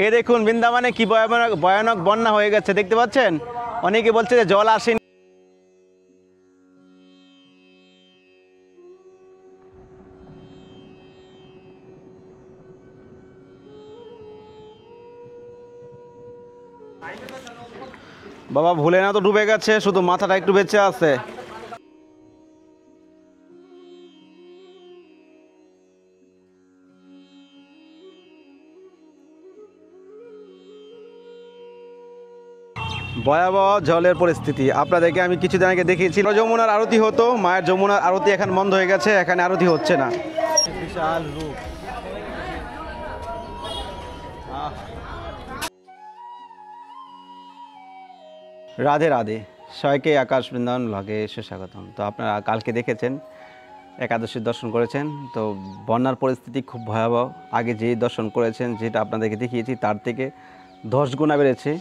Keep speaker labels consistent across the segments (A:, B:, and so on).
A: এ দেখুন বৃন্দাবনে কি ভয়ানক ভয়ানক বন্যা হয়ে গেছে, দেখতে পাচ্ছেন। অনেকে বলছে যে জল আসেনি। বাবা ভোলেনাথ তো ডুবে গেছে, শুধু মাথাটা একটু বেঁচে আছে। ভয়াবহ জলের পরিস্থিতি। আপনাদেরকে আমি কিছুদিন আগে দেখিয়েছি যমুনার আরতি হতো, মায়ের যমুনার আরতি এখন বন্ধ হয়ে গেছে, এখানে আরতি হচ্ছে না। বিশাল রূপ। রাধে রাধে, সবাইকে আকাশ বৃন্দাবন ব্লগে সুস্বাগতম। তো আপনারা কালকে দেখেছেন একাদশীর দর্শন করেছেন, তো বন্যার পরিস্থিতি খুব ভয়াবহ। আগে যেই দর্শন করেছেন, যেটা আপনাদেরকে দেখিয়েছি তার থেকে 10 গুণা বেড়েছে।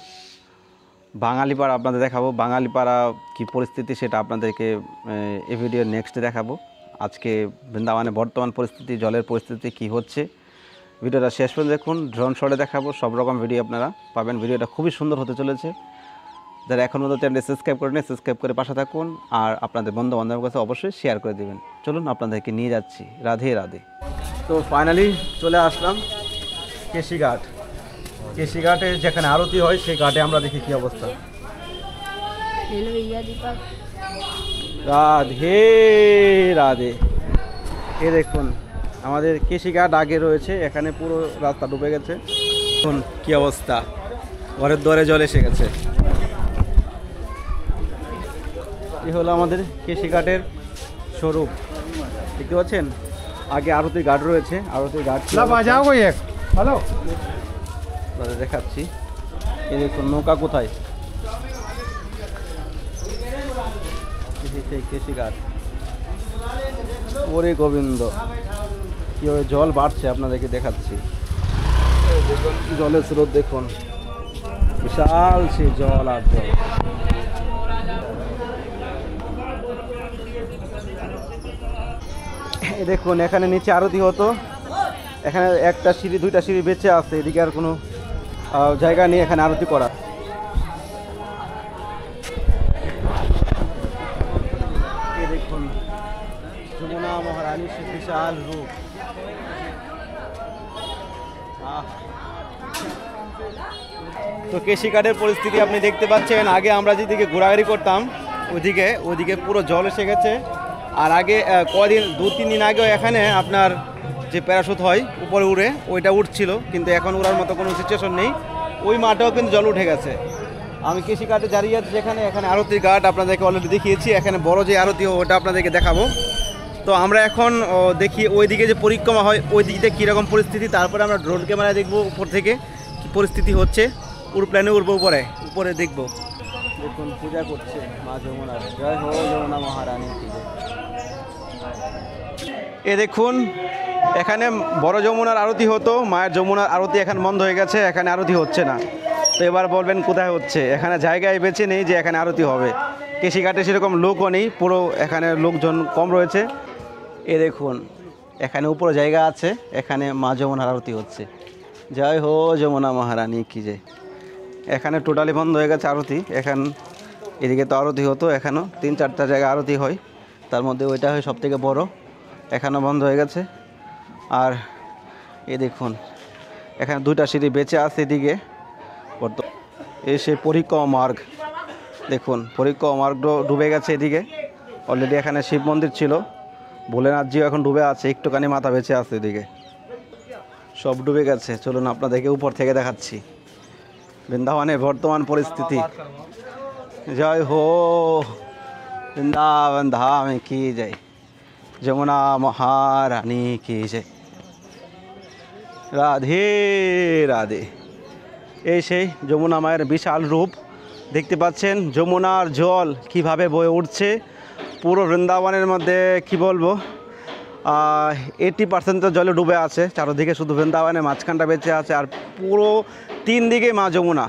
A: বাঙালিপাড়া আপনাদের দেখাবো, বাঙালিপাড়া কী পরিস্থিতি সেটা আপনাদেরকে এই ভিডিও নেক্সটে দেখাবো। আজকে বৃন্দাবনে বর্তমান পরিস্থিতি, জলের পরিস্থিতি কি হচ্ছে, ভিডিওটা শেষ পর্যন্ত দেখুন। ড্রোন শটে দেখাবো, সব রকম ভিডিও আপনারা পাবেন। ভিডিওটা খুবই সুন্দর হতে চলেছে। যারা এখন পর্যন্ত চ্যানেলটি সাবস্ক্রাইব করেন, সাবস্ক্রাইব করে পাশে থাকুন, আর আপনাদের বন্ধু বান্ধবের কাছে অবশ্যই শেয়ার করে দেবেন। চলুন আপনাদেরকে নিয়ে যাচ্ছি। রাধে রাধে। তো ফাইনালি চলে আসলাম কেশিঘাট। কেশিঘাটে যেখানে আরতি হয় সেই ঘাটে আমরা দেখি কি অবস্থা। রাধে রাধে। এ দেখুন আমাদের কেশিঘাট আগে রয়েছে, এখানে পুরো রাস্তা ডুবে গেছে। দেখুন কি অবস্থা, ঘরের দুয়ারে জল এসে গেছে। এই হলো আমাদের কেশিঘাটের স্বরূপ, দেখতে পাচ্ছেন। আগে আরতির ঘাট রয়েছে, আরতির ঘাট হ্যালো দেখাচ্ছি। এই দেখুন নৌকা কোথায়, কেশিঘাট। ওরে গোবিন্দ, কীভাবে জল বাড়ছে আপনাদেরকে দেখাচ্ছি। জলের স্রোত দেখুন, বিশাল সে জল আর জল। দেখুন এখানে নিচে আরতি হতো, এখানে একটা সিঁড়ি দুইটা সিঁড়ি বেঁচে আছে, এদিকে আর কোনো জায়গা নেই এখানে আরতি করা। এই দেখুন যমুনা মহারানীর সে বিশাল রূপ। তো কেশিঘাটের পরিস্থিতি আপনি দেখতে পাচ্ছেন। আগে আমরা যেদিকে ঘোরাঘুরি করতাম ওইদিকে পুরো জল এসে গেছে। আর আগে কদিন 2-3 দিন আগেও এখানে আপনার যে প্যারাশুট হয় উপরে উড়ে, ওইটা উঠছিল, কিন্তু এখন উড়ার মতো কোনো সিচুয়েশন নেই। ওই মাঠেও কিন্তু জল উঠে গেছে। আমি কেশিঘাটে দাঁড়িয়ে আছি, এখানে আরতির ঘাট আপনাদেরকে অলরেডি দেখিয়েছি। এখানে বড় যে আরতি ওটা আপনাদেরকে দেখাবো। তো আমরা এখন দেখি ওইদিকে যে পরিক্রমা হয় ওই দিকটা কীরকম পরিস্থিতি, তারপরে আমরা ড্রোন ক্যামেরায় দেখবো উপর থেকে কী পরিস্থিতি হচ্ছে। প্ল্যানে উঠবো উপরে দেখবো। দেখুন পূজা করছে মা যমুনার, জয় হো যমুনা মহারানী। এ দেখুন এখানে বড় যমুনার আরতি হতো, মায়ের যমুনার আরতি এখন বন্ধ হয়ে গেছে, এখানে আরতি হচ্ছে না। তো এবার বলবেন কোথায় হচ্ছে, এখানে জায়গায় বেঁচে নেই যে এখানে আরতি হবে। কেশিঘাটে সেরকম লোকও নেই, পুরো এখানে লোকজন কম রয়েছে। এ দেখুন এখানে উপরে জায়গা আছে, এখানে মা যমুনার আরতি হচ্ছে। জয় হো যমুনা মহারানী কি যে। এখানে টোটালি বন্ধ হয়ে গেছে আরতি। এদিকে তো আরতি হতো, এখানেও 3-4টা জায়গায় আরতি হয়, তার মধ্যে ওইটা হয় সব থেকে বড়, এখানেও বন্ধ হয়ে গেছে। আর এ দেখুন এখানে 2টা সিঁড়ি বেঁচে আছে এদিকে। সেই পরিক্রমা মার্গ, দেখুন পরিক্রমা মার্গ ডুবে গেছে এদিকে। অলরেডি এখানে শিব মন্দির ছিল, ভোলেনাথজিও এখন ডুবে আছে, একটুখানি মাথা বেঁচে আছে এদিকে, সব ডুবে গেছে। চলুন আপনাদেরকে উপর থেকে দেখাচ্ছি বৃন্দাবনের বর্তমান পরিস্থিতি। জয় হো বৃন্দাবন ধাম কি জয়, যমুনা মহারানী কি জয়। রাধে রাধে। এই সেই যমুনা মায়ের বিশাল রূপ, দেখতে পাচ্ছেন যমুনার জল কিভাবে বয়ে উঠছে পুরো বৃন্দাবনের মধ্যে। কি বলবো, 80% তো জলে ডুবে আছে, চারদিকে শুধু বৃন্দাবনের মাঝখানটা বেঁচে আছে, আর পুরো 3 দিকে মা যমুনা।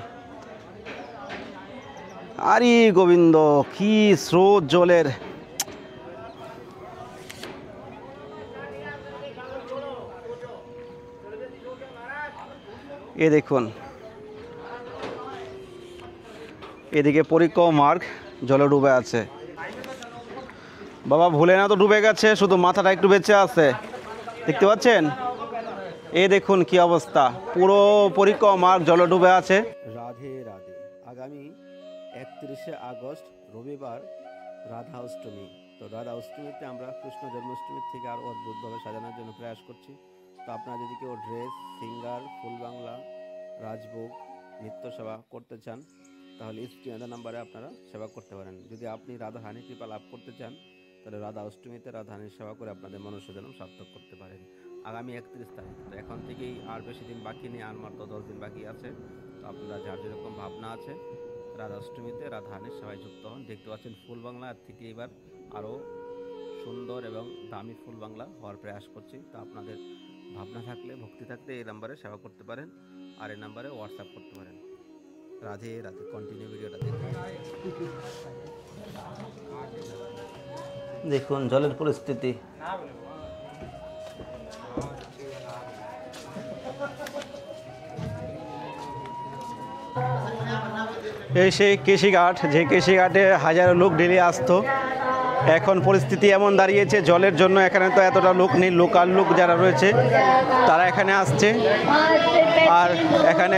A: আরে গোবিন্দ, কি স্রোত জলের। এ দেখুন, এদিকে পরিক্রমা মার্গ জলে ডুবে আছে। বাবা ভোলেনাথ তো ডুবে গেছে, শুধু মাথাটা একটু বেঁচে আছে, দেখতে পাচ্ছেন? এই দেখুন কি অবস্থা, পুরো পরিক্রমা মার্গ জলে ডুবে আছে। রাধে রাধে। আগামী 31শে আগস্ট রবিবার রাধা অষ্টমী। তো রাধা অষ্টমীতে আমরা কৃষ্ণ জন্মাষ্টমীর থেকে আরও অদ্ভুতভাবে সাজানোর জন্য প্রয়াস করছি। তো আপনারা যদি কেউ ড্রেস, সিঙ্গার, ফুল বাংলা, রাজভোগ, নৃত্য সেবা করতে চান তাহলে স্ক্রিনে নাম্বারে আপনারা সেবা করতে পারেন। যদি আপনি রাধা হানি কৃপা লাভ করতে চান তাহলে রাধা অষ্টমীতে রাধা হানির সেবা করে আপনাদের মনুষ্যজন্ম সার্থক করতে পারেন। আগামী 31 তারিখ, তো এখন থেকেই আর বেশি দিন বাকি নেই, আর মাত্র 10 দিন বাকি আছে। তো আপনারা যার যেরকম ভাবনা আছে রাধা অষ্টমীতে রাধা হানির সেবায় যুক্ত হন। দেখতে পাচ্ছেন ফুল বাংলা আর থেকে এবার আরও সুন্দর এবং দামি ফুল বাংলা হওয়ার প্রয়াস করছি। তো আপনাদের ভাবনা থাকলে, ভক্তি থাকলে এই নাম্বারে সেবা করতে পারেন, আর এই নাম্বারে হোয়াটসঅ্যাপ করতে পারেন। রাধে রাধে। কন্টিনিউ ভিডিওটা দেখুন। দেখুন জলের পরিস্থিতি। এই সেই কেশিঘাট, যে কেশিঘাটে হাজারো লোক ডেলি আসতো, এখন পরিস্থিতি এমন দাঁড়িয়েছে জলের জন্য এখানে তো এতটা লোক নেই। লোকাল লোক যারা রয়েছে তারা এখানে আসছে, আর এখানে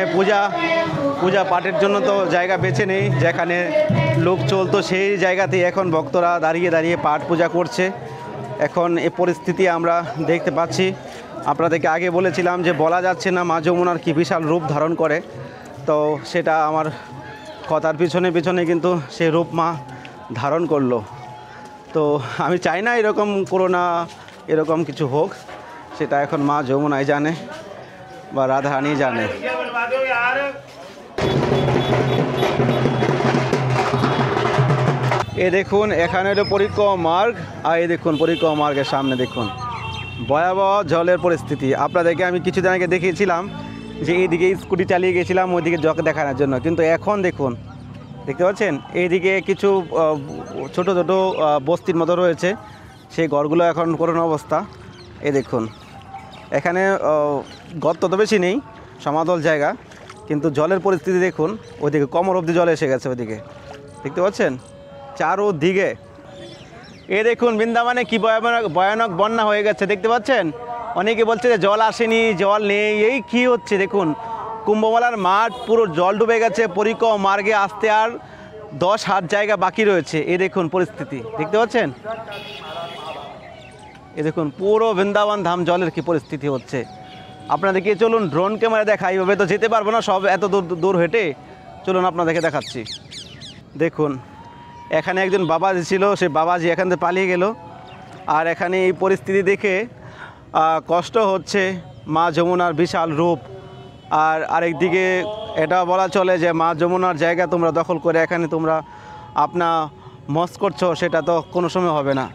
A: পূজা পাঠের জন্য তো জায়গা বেছে নেই, যেখানে লোক চলতো সেই জায়গাতেই এখন ভক্তরা দাঁড়িয়ে দাঁড়িয়ে পাঠ পূজা করছে। এখন এই পরিস্থিতি আমরা দেখতে পাচ্ছি। আপনাদেরকে আগে বলেছিলাম যে বলা যাচ্ছে না মা যমুনার কি বিশাল রূপ ধারণ করে, তো সেটা আমার কথার পিছনে পিছনে কিন্তু সেই রূপ মা ধারণ করলো। তো আমি চাই না এরকম করোনা এরকম কিছু হোক, সেটা এখন মা যমুনাই জানে বা রাধারানী জানে। এ দেখুন এখানে হলো পরিক্রমা মার্গ, আর এই দেখুন পরিক্রমা মার্গের সামনে দেখুন ভয়াবহ জলের পরিস্থিতি। আপনাদেরকে আমি কিছুদিন আগে দেখিয়েছিলাম যে এইদিকে স্কুটি চালিয়ে গেছিলাম ওইদিকে জল দেখানোর জন্য, কিন্তু এখন দেখুন, দেখতে পাচ্ছেন এইদিকে কিছু ছোট ছোট বস্তির মতো রয়েছে, সেই ঘরগুলো এখন করোনা অবস্থা। এই দেখুন এখানে গর্ত তো বেশি নেই, সমাতল জায়গা, কিন্তু জলের পরিস্থিতি দেখুন, ওইদিকে কোমর অবধি জল এসে গেছে ওইদিকে, দেখতে পাচ্ছেন চারোদিকে। এ দেখুন বৃন্দাবনে কি ভয়ানক বন্যা হয়ে গেছে, দেখতে পাচ্ছেন? অনেকে বলছে যে জল আসেনি, জল নেই, এই কি হচ্ছে দেখুন। কুম্ভমেলার মাঠ পুরো জল ডুবে গেছে, পরিক্রমা মার্গে আসতে আর 10 হাত জায়গা বাকি রয়েছে। এই দেখুন পরিস্থিতি, দেখতে পাচ্ছেন? এই দেখুন পুরো বৃন্দাবন ধাম জলের কি পরিস্থিতি হচ্ছে। আপনাদেরকে চলুন ড্রোন ক্যামেরা দেখাই, এভাবে তো যেতে পারবো না সব এত দূর হেঁটে, চলুন আপনাদেরকে দেখাচ্ছি। দেখুন এখানে একজন বাবাজি ছিল, সে বাবাজি এখান থেকে পালিয়ে গেল, আর এখানে এই পরিস্থিতি দেখে কষ্ট হচ্ছে মা যমুনার বিশাল রূপ। আর আরেকদিকে এটা বলা চলে যে মা যমুনার জায়গা তোমরা দখল করে এখানে তোমরা আপনা মস্ত করছো, সেটা তো কোনো সময় হবে না।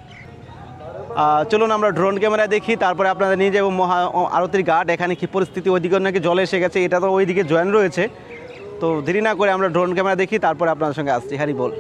A: চলুন আমরা ড্রোন ক্যামেরা দেখি, তারপরে আপনাদের নিয়ে যাবো মহা আরতির ঘাট। এখানে কি পরিস্থিতি, ওইদিকে নাকি জলে এসে গেছে, এটা তো ওইদিকে জয়েন রয়েছে। তো দেরি না করে আমরা ড্রোন ক্যামেরা দেখি, তারপরে আপনাদের সঙ্গে আসছি। হ্যারি বল।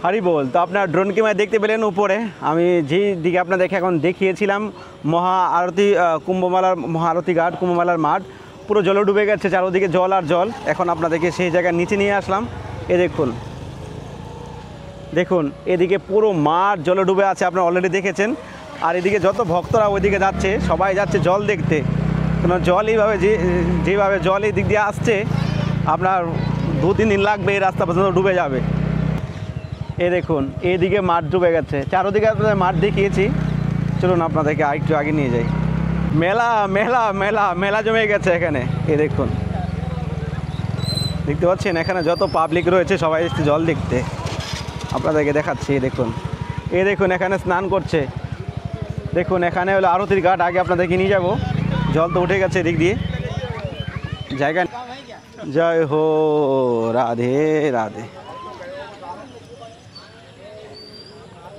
A: হরি বল। তো আপনার ড্রোন ক্যামেরায় দেখতে পেলেন উপরে আমি যেই দিকে আপনাদেরকে এখন দেখিয়েছিলাম মহা আরতি, কুম্ভমেলার মহা আরতি ঘাট, কুম্ভমেলার মাঠ পুরো জলে ডুবে গেছে, চারদিকে জল আর জল। এখন আপনাদেরকে সেই জায়গার নিচে নিয়ে আসলাম। এ দেখুন, দেখুন এদিকে পুরো মাঠ জলে ডুবে আছে, আপনারা অলরেডি দেখেছেন। আর এদিকে যত ভক্তরা ওইদিকে যাচ্ছে সবাই যাচ্ছে জল দেখতে, কেন জল এইভাবে যেভাবে জল এই দিক দিয়ে আসছে আপনার 2-3 দিন লাগবে, এই রাস্তা পর্যন্ত ডুবে যাবে। এ দেখুন এইদিকে মাঠ ডুবে গেছে, চারোদিকে আপনাদের মাঠ দেখিয়েছি। চলুন আপনাদেরকে আরেকটু আগে নিয়ে যাই। মেলা মেলা মেলা মেলা জমে গেছে এখানে। এ দেখুন, দেখতে পাচ্ছেন এখানে যত পাবলিক রয়েছে সবাই এসেছে জল দেখতে। আপনাদেরকে দেখাচ্ছি, দেখুন এ দেখুন এখানে স্নান করছে। দেখুন এখানে হলো আরতির ঘাট, আগে আপনাদেরকে নিয়ে যাব। জল তো উঠে গেছে এদিক দিয়ে জায়গা। জয় হো, রাধে রাধে।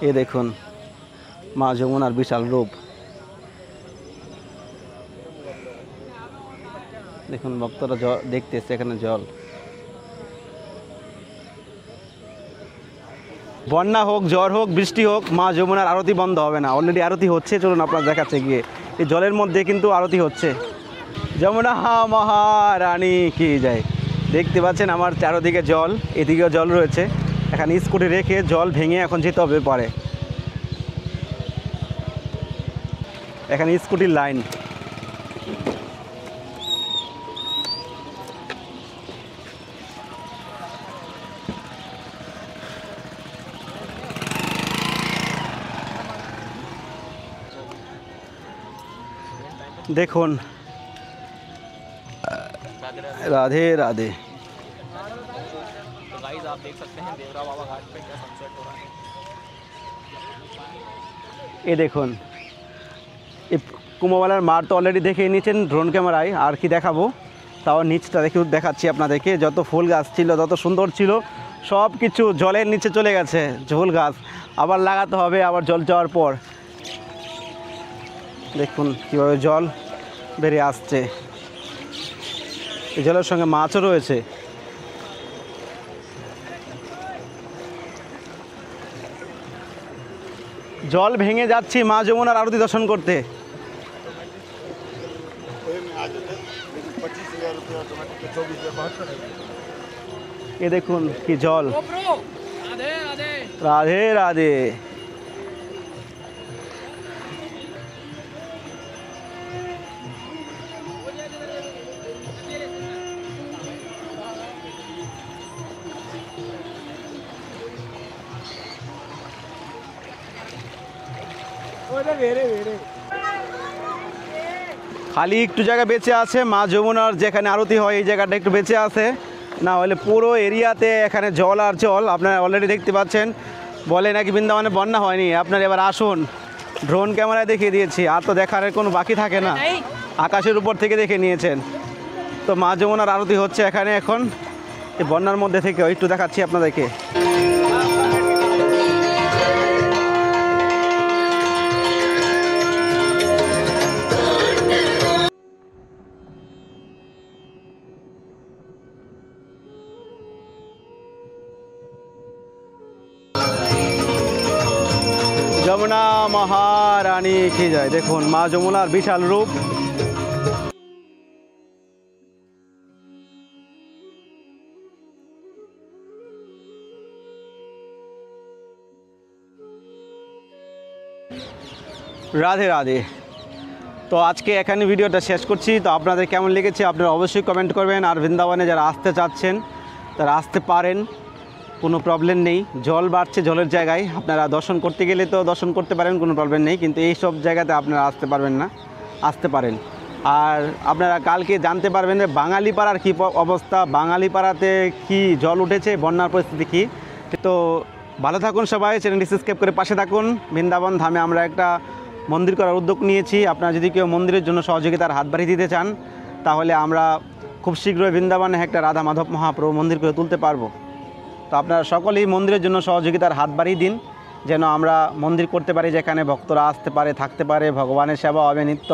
A: এ দেখুন মা যমুনার বিশাল রূপ, দেখুন ভক্তরা দেখতেছে এখানে জল। বন্যা হোক, ঝড় হোক, বৃষ্টি হোক, মা যমুনার আরতি বন্ধ হবে না। অলরেডি আরতি হচ্ছে, চলুন আপনার দেখাচ্ছে গিয়ে। এই জলের মধ্যে কিন্তু আরতি হচ্ছে। যমুনা মহারানী কি যায়। দেখতে পাচ্ছেন আমার চারদিকে জল, এদিকেও জল রয়েছে। এখানে স্কুটি রেখে জল ভেঙে এখন যেতে হবে পারে। এখানে স্কুটির লাইন। দেখুন राधे राधे।
B: तो गाइस आप देख सकते हैं देवरा बाबा घाट पे क्या सनसेट हो रहा है।
A: ये দেখুন এই কুম্ভমেলার মাঠ তো অলরেডি দেখে নিয়েছেন ড্রোন ক্যামেরায়। আর কি দেখাবো, তাও নিচটা দেখাচ্ছি আপনাদেরকে। যত ফুল গাছ ছিল, যত সুন্দর ছিল, সব কিছু জলের নিচে চলে গেছে। ফুল গাছ আবার লাগাতে হবে, আবার জল যাওয়ার পর। দেখুন কীভাবে জল বেরিয়ে আসছে। এই জলের সঙ্গে মাছও রয়েছে। জল ভেঙে যাচ্ছি মা যমুনার আরতি দর্শন করতে। এ দেখুন কি জল। রাধে রাধে। খালি একটু জায়গা বেঁচে আছে মা যমুনার যেখানে আরতি হয়, এই জায়গাটা একটু বেঁচে আছে, না হলে পুরো এরিয়াতে এখানে জল আর জল। আপনারা অলরেডি দেখতে পাচ্ছেন। বলে নাকি বৃন্দাবনে বন্যা হয়নি। আপনারা এবার আসুন, ড্রোন ক্যামেরায় দেখিয়ে দিয়েছি, আর তো দেখার কোনো বাকি থাকে না। আকাশের উপর থেকে দেখে নিয়েছেন। তো মা যমুনার আরতি হচ্ছে এখানে এখন এই বন্যার মধ্যে থেকে। একটু দেখাচ্ছি আপনাদেরকে। যমুনা মহারানী কি যায়। দেখুন মা যমুনার বিশাল রূপ। রাধে রাধে। তো আজকে এখানে ভিডিওটা শেষ করছি। তো আপনাদের কেমন লেগেছে আপনারা অবশ্যই কমেন্ট করবেন। আর বৃন্দাবনে যারা আসতে চাচ্ছেন তারা আসতে পারেন, কোনো প্রবলেম নেই। জল বাড়ছে, জলের জায়গায় আপনারা দর্শন করতে গেলে তো দর্শন করতে পারেন, কোনো প্রবলেম নেই। কিন্তু এই সব জায়গাতে আপনারা আসতে পারবেন না, আসতে পারেন। আর আপনারা কালকে জানতে পারবেন যে বাঙালিপাড়ার কী অবস্থা, বাঙালিপাড়াতে কি জল উঠেছে, বন্যার পরিস্থিতি কী। তো ভালো থাকুন সবাই, চ্যানেলটি সাবস্ক্রাইব করে পাশে থাকুন। বৃন্দাবন ধামে আমরা একটা মন্দির করার উদ্যোগ নিয়েছি। আপনারা যদি কেউ মন্দিরের জন্য সহযোগিতার হাত বাড়িয়ে দিতে চান তাহলে আমরা খুব শীঘ্রই বৃন্দাবনে একটা রাধা মাধব মহাপ্রভু মন্দির করে তুলতে পারবো। তো আপনারা সকলেই মন্দিরের জন্য সহযোগিতার হাত বাড়িয়ে দিন, যেন আমরা মন্দির করতে পারি যেখানে ভক্তরা আসতে পারে, থাকতে পারে, ভগবানের সেবা হবে, নিত্য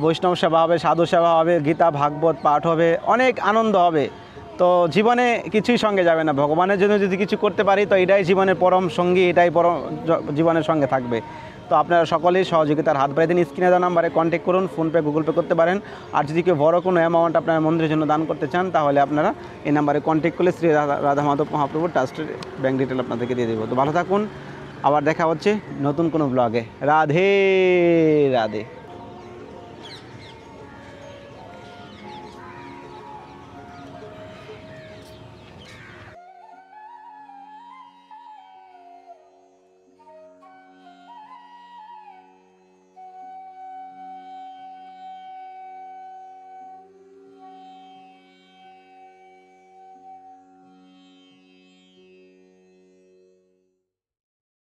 A: বৈষ্ণব সেবা হবে, সাধু সেবা হবে, গীতা ভাগবত পাঠ হবে, অনেক আনন্দ হবে। তো তো জীবনে কিছুই সঙ্গে যাবে না, ভগবানের জন্য যদি কিছু করতে পারি তো এটাই জীবনের পরম সঙ্গী, এটাই পরম জীবনের সঙ্গে থাকবে। তো আপনারা সকলেই সহযোগিতার হাত বাড়িয়ে দিন, স্ক্রিনে দেওয়া নাম্বারে কন্ট্যাক্ট করুন, ফোনপে গুগল পে করতে পারেন। আর যদি কেউ বড় কোনো অ্যামাউন্ট আপনারা মন্দিরের জন্য দান করতে চান তাহলে আপনারা এই নাম্বারে কন্ট্যাক্ট করলে শ্রী রাধা মাধব মহাপ্রভুর ট্রাস্টের ব্যাঙ্ক ডিটেল আপনাদেরকে দিয়ে দেবো। তো ভালো থাকুন, আবার দেখা হচ্ছে নতুন কোনো ব্লগে। রাধে রাধে।